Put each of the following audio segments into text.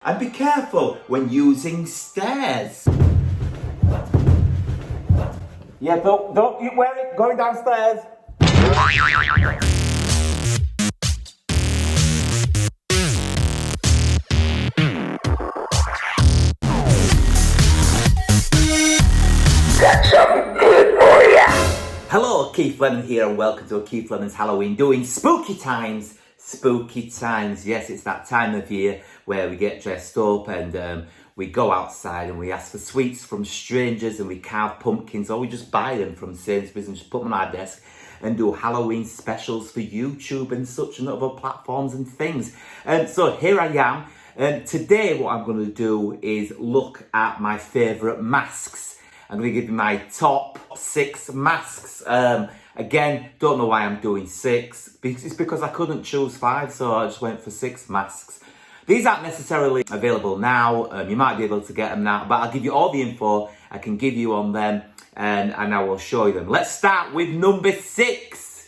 And be careful when using stairs. Yeah, don't you wear it going downstairs. Hello, Keith Lemon here and welcome to Keith Lemon's Halloween doing spooky times. Spooky times, yes, it's that time of year where we get dressed up and we go outside and we ask for sweets from strangers and we carve pumpkins or we just buy them from Sainsbury's and just put them on our desk and do Halloween specials for YouTube and such and other platforms and things. And so here I am. And today what I'm going to do is look at my favourite masks. I'm going to give you my top 6 masks. Again, don't know why I'm doing 6. It's because I couldn't choose 5, so I just went for 6 masks. These aren't necessarily available now. You might be able to get them now, but I'll give you all the info I can give you on them, and I will show you them. Let's start with number 6.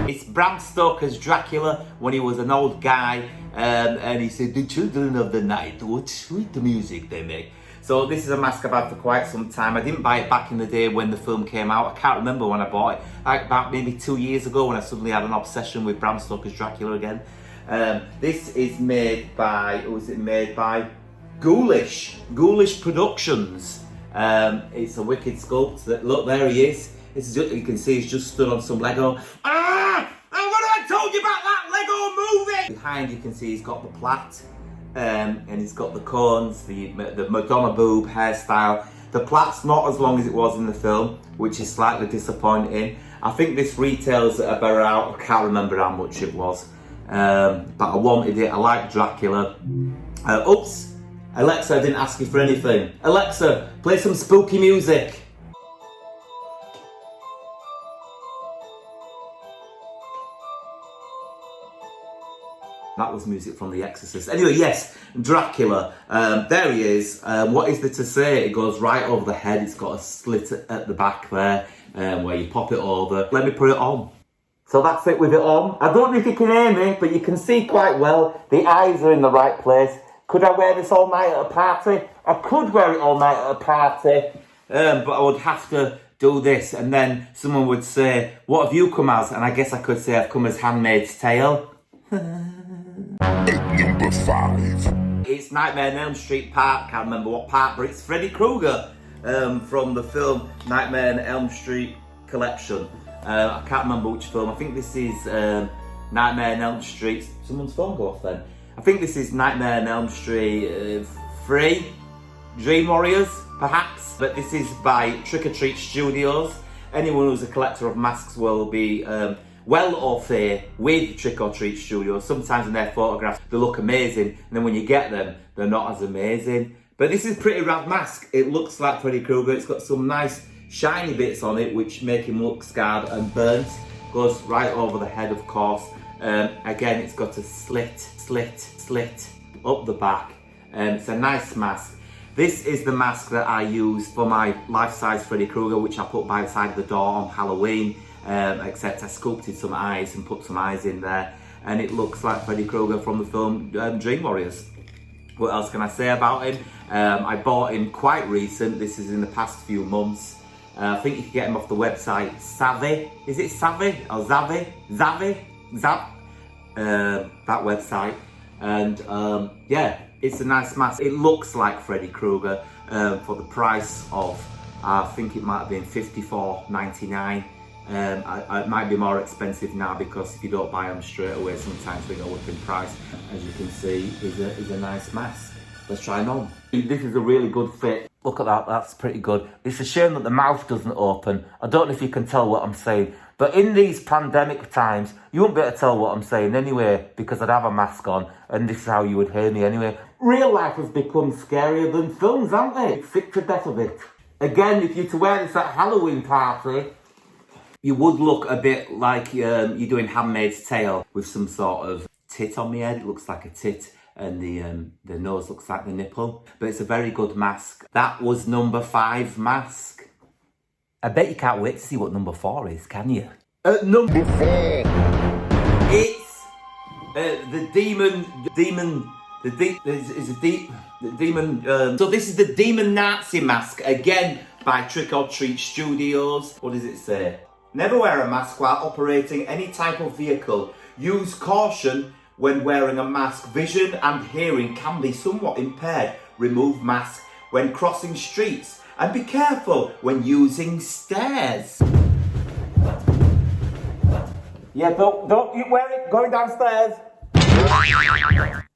It's Bram Stoker's Dracula when he was an old guy, and he said, "The children of the night, what sweet music they make." So this is a mask I've had for quite some time. I didn't buy it back in the day when the film came out. I can't remember when I bought it. Like about maybe 2 years ago when I suddenly had an obsession with Bram Stoker's Dracula again. This is made by, who is it made by? Ghoulish Productions. It's a wicked sculpt. Look, there he is. This is, you can see he's just stood on some Lego. Ah! What have I told you about that Lego movie? Behind you can see he's got the plait. And he's got the cones, the Madonna boob hairstyle. The plait's not as long as it was in the film, which is slightly disappointing. I think this retails at about, I can't remember how much it was, but I wanted it. I like Dracula. Oops, Alexa, I didn't ask you for anything. Alexa, play some spooky music. That was music from The Exorcist. Anyway, yes, Dracula. There he is. What is there to say? It goes right over the head. It's got a slit at the back there where you pop it over. Let me put it on. So that's it with it on. I don't know if you can hear me, but you can see quite well. The eyes are in the right place. Could I wear this all night at a party? I could wear it all night at a party, but I would have to do this. And then someone would say, "What have you come as?" And I guess I could say I've come as Handmaid's Tale. At number 5. It's Nightmare on Elm Street part, can't remember what part, but it's Freddie Kruger from the film Nightmare on Elm Street collection. I can't remember which film. I think this is Nightmare on Elm Street. Someone's phone go off then. I think this is Nightmare on Elm Street 3, Dream Warriors, perhaps. But this is by Trick or Treat Studios. Anyone who's a collector of masks will be well au fait with Trick or Treat Studios. Sometimes in their photographs they look amazing, and then when you get them, they're not as amazing. But this is a pretty rad mask. It looks like Freddie Kruger. It's got some nice shiny bits on it which make him look scarred and burnt. Goes right over the head, of course. Again, it's got a slit up the back. It's a nice mask. This is the mask that I use for my life-size Freddie Kruger, which I put by the side of the door on Halloween. Except I sculpted some eyes and put some eyes in there, and it looks like Freddie Kruger from the film Dream Warriors. What else can I say about him? I bought him quite recent. This is in the past few months. I think you can get him off the website Savvy. Is it Savvy or Zavvy? That website. And yeah, it's a nice mask. It looks like Freddie Kruger for the price of, I think it might have been $54.99. It might be more expensive now because if you don't buy them straight away, sometimes they go up in price. As you can see, is a nice mask. Let's try it on. This is a really good fit. Look at that, that's pretty good. It's a shame that the mouth doesn't open. I don't know if you can tell what I'm saying, but in these pandemic times, you won't be able to tell what I'm saying anyway, because I'd have a mask on, and this is how you would hear me anyway. Real life has become scarier than films, haven't they? Sick to death of it. Again, if you're to wear this at a Halloween party, you would look a bit like you're doing Handmaid's Tale with some sort of tit on the head. It looks like a tit, and the nose looks like the nipple. But it's a very good mask. That was number 5 mask. I bet you can't wait to see what number 4 is, can you? At number 4, it's the demon The demon. So this is the Demon Nazi mask, again by Trick or Treat Studios. What does it say? Never wear a mask while operating any type of vehicle. Use caution when wearing a mask. Vision and hearing can be somewhat impaired. Remove mask when crossing streets. And be careful when using stairs. Yeah, don't you wear it going downstairs.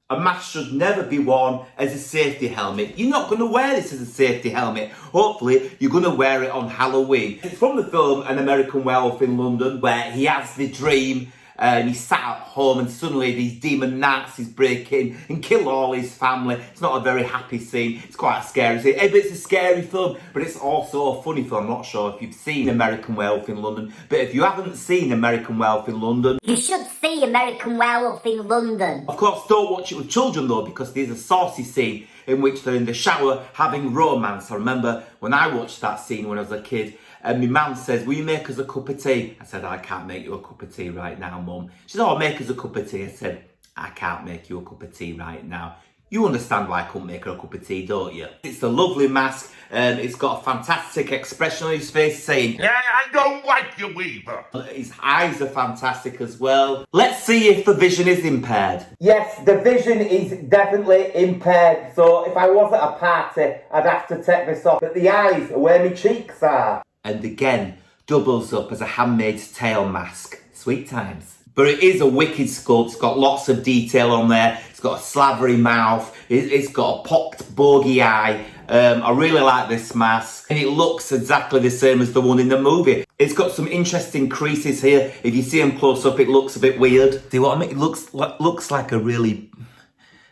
A mask should never be worn as a safety helmet. You're not going to wear this as a safety helmet. Hopefully, you're going to wear it on Halloween. It's from the film An American Werewolf in London, where he has the dream and he's sat at home and suddenly these demon Nazis break in and kill all his family. It's not a very happy scene. It's quite a scary scene. It's a scary film, but it's also a funny film. I'm not sure if you've seen American Werewolf in London, but if you haven't seen American Werewolf in London, you should see American Werewolf in London. Of course, don't watch it with children though, because there's a saucy scene in which they're in the shower having romance. I remember when I watched that scene when I was a kid, and my mum says, will you make us a cup of tea? I said, I can't make you a cup of tea right now, Mum. She said, oh, make us a cup of tea. I said, I can't make you a cup of tea right now. You understand why I couldn't make her a cup of tea, don't you? It's a lovely mask, and it's got a fantastic expression on his face saying, Yeah, I don't like you either. His eyes are fantastic as well. Let's see if the vision is impaired. Yes, the vision is definitely impaired. So if I was at a party, I'd have to take this off. But the eyes are where my cheeks are. And again, doubles up as a Handmaid's Tale mask. Sweet times. But it is a wicked sculpt. It's got lots of detail on there. It's got a slavery mouth. It's got a popped bogey eye. I really like this mask. And it looks exactly the same as the one in the movie. It's got some interesting creases here. If you see them close up, it looks a bit weird. See what I mean? It looks like a really...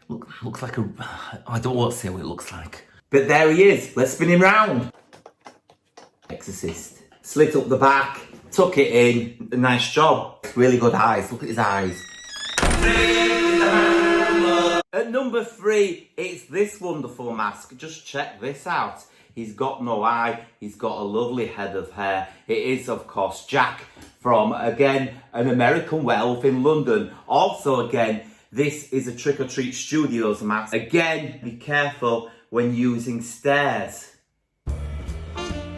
Looks like a... I don't want to say what it looks like. But there he is. Let's spin him round. Exorcist. Slit up the back, tuck it in, a nice job. Really good eyes, look at his eyes. At number 3, it's this wonderful mask. Just check this out. He's got no eye, he's got a lovely head of hair. It is, of course, Jack from, again, An American Werewolf in London. Also, again, this is a Trick or Treat Studios mask. Again, be careful when using stairs.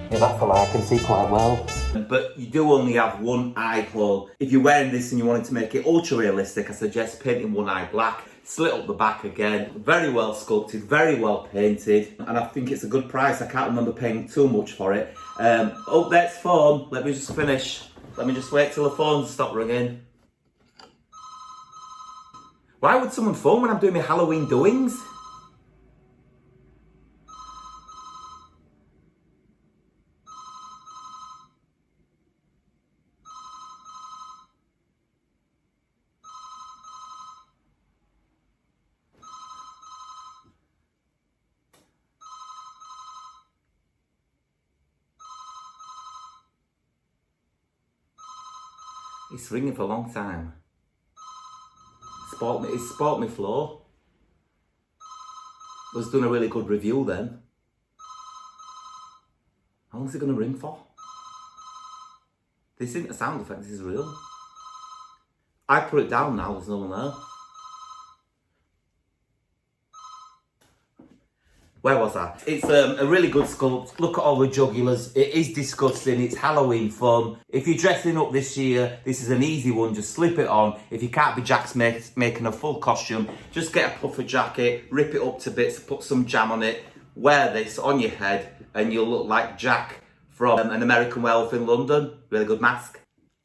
Yeah, that's a lie, I can see quite well. But you do only have one eye hole. If you're wearing this and you wanted to make it ultra realistic, I suggest painting one eye black. Slit up the back again. Very well sculpted, very well painted. And I think it's a good price. I can't remember paying too much for it. Oh, that's phone. Let me just finish. Let me just wait till the phones stop ringing. Why would someone phone when I'm doing my Halloween doings? It's ringing for a long time. It's sport me floor. I was doing a really good review then. How long is it going to ring for? This isn't a sound effect, this is real. I put it down now, there's no one there. Where was I? It's a really good sculpt. Look at all the jugulars. It is disgusting. It's Halloween fun. If you're dressing up this year, this is an easy one. Just slip it on. If you can't be Jack's making a full costume, just get a puffer jacket, rip it up to bits, put some jam on it, wear this on your head, and you'll look like Jack from An American Werewolf in London. Really good mask.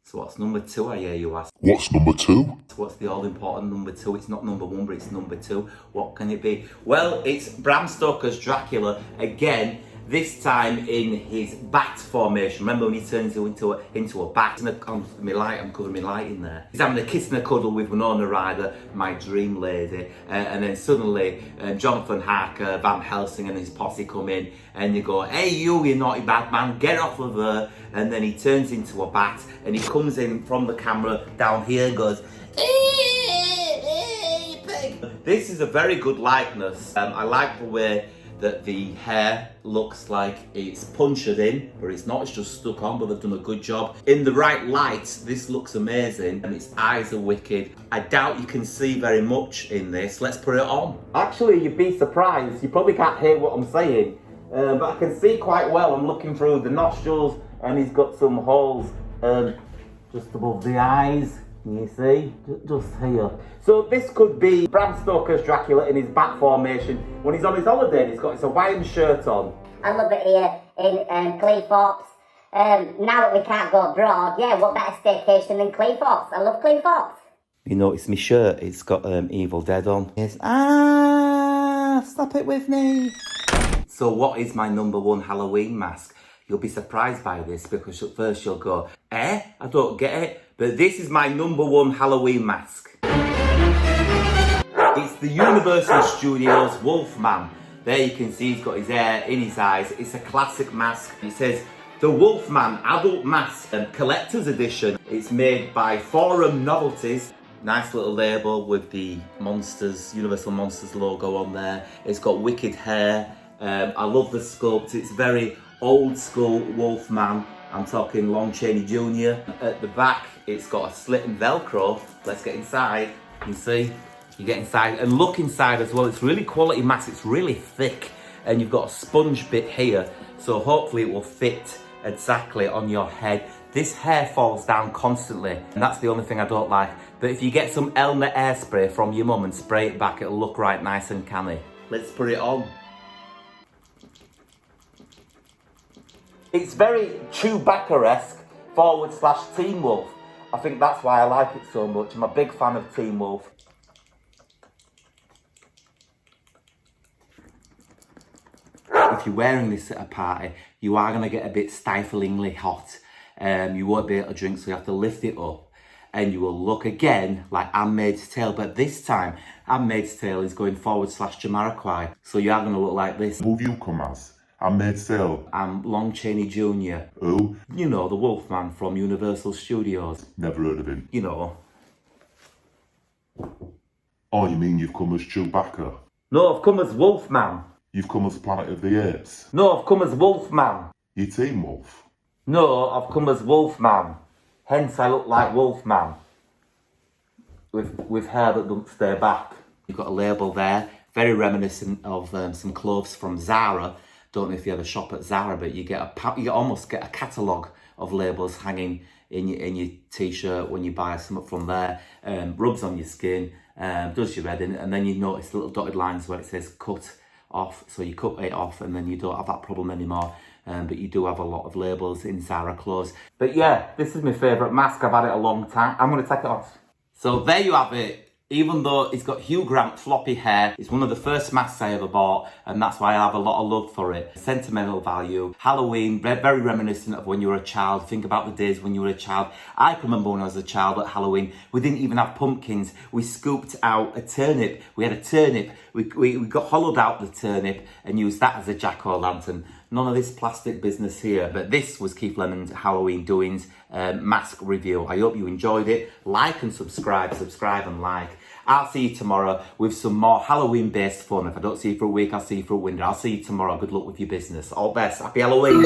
So what's number 2, I hear you ask? What's number 2? What's the all-important number 2? It's not number 1, but it's number 2. What can it be? Well, it's Bram Stoker's Dracula, again, this time in his bat formation. Remember when he turns into a bat? I'm covering my light in there. He's having a kiss and a cuddle with Winona Ryder, my dream lady, and then suddenly Jonathan Harker, Van Helsing and his posse come in, and they go, hey you naughty bad man, get off of her. And then he turns into a bat, and he comes in from the camera down here and goes, hey, pig. This is a very good likeness. I like the way that the hair looks like it's punctured in, but it's not, it's just stuck on, but they've done a good job. In the right light, this looks amazing, and its eyes are wicked. I doubt you can see very much in this. Let's put it on. Actually, you'd be surprised. You probably can't hear what I'm saying, but I can see quite well. I'm looking through the nostrils, and he's got some holes just above the eyes. Can you see? Just here. So this could be Bram Stoker's Dracula in his bat formation. When he's on his holiday, he's got his Hawaiian shirt on. I love it here in Cleethorpes. Now that we can't go abroad, yeah, what better staycation than Cleethorpes? I love Cleethorpes. You notice my shirt, it's got Evil Dead on. Yes. Stop it with me. So what is my number one Halloween mask? You'll be surprised by this because at first you'll go, I don't get it. But this is my number one Halloween mask. It's the Universal Studios Wolfman. There you can see he's got his hair in his eyes. It's a classic mask. It says, the Wolfman Adult Mask and Collector's Edition. It's made by Forum Novelties. Nice little label with the Monsters, Universal Monsters logo on there. It's got wicked hair. I love the sculpt. It's very old school Wolfman. I'm talking Lon Chaney Jr. At the back, it's got a slit and Velcro. Let's get inside. You can see, you get inside and look inside as well. It's really quality mask. It's really thick, and you've got a sponge bit here. So hopefully it will fit exactly on your head. This hair falls down constantly, and that's the only thing I don't like. But if you get some Elmer airspray from your mum and spray it back, it'll look right nice and canny. Let's put it on. It's very Chewbacca-esque / Teen Wolf. I think that's why I like it so much. I'm a big fan of Teen Wolf. If you're wearing this at a party, you are going to get a bit stiflingly hot. You won't be able to drink, so you have to lift it up. And you will look again like Handmaid's Tale, but this time, Handmaid's Tale is going / Jamiroquai. So you are going to look like this. Who have you come as? Handmaid's Tale. I'm Lon Chaney Jr. Who? You know, the Wolfman from Universal Studios. Never heard of him. You know. Oh, you mean you've come as Chewbacca? No, I've come as Wolfman. You've come as Planet of the Apes? No, I've come as Wolfman. You Teen Wolf? No, I've come as Wolfman. Hence I look like Wolfman. With hair that doesn't stay back. You've got a label there, very reminiscent of some clothes from Zara. Don't know if you ever shop at Zara, but you almost get a catalogue of labels hanging in your t-shirt when you buy something from there. Rubs on your skin, does your head in, and then you notice little dotted lines where it says cut off. So you cut it off, and then you don't have that problem anymore. But you do have a lot of labels in Zara clothes. But yeah, this is my favourite mask. I've had it a long time. I'm going to take it off. So there you have it. Even though it's got Hugh Grant floppy hair, it's one of the first masks I ever bought, and that's why I have a lot of love for it. Sentimental value. Halloween, very reminiscent of when you were a child. Think about the days when you were a child. I can remember when I was a child at Halloween, we didn't even have pumpkins. We scooped out a turnip. We had a turnip. We got hollowed out the turnip and used that as a jack-o'-lantern. None of this plastic business here, but this was Keith Lemon's Halloween Doings mask review. I hope you enjoyed it. Like and subscribe and like. I'll see you tomorrow with some more Halloween-based fun. If I don't see you for a week, I'll see you for a winter. I'll see you tomorrow. Good luck with your business. All best. Happy Halloween.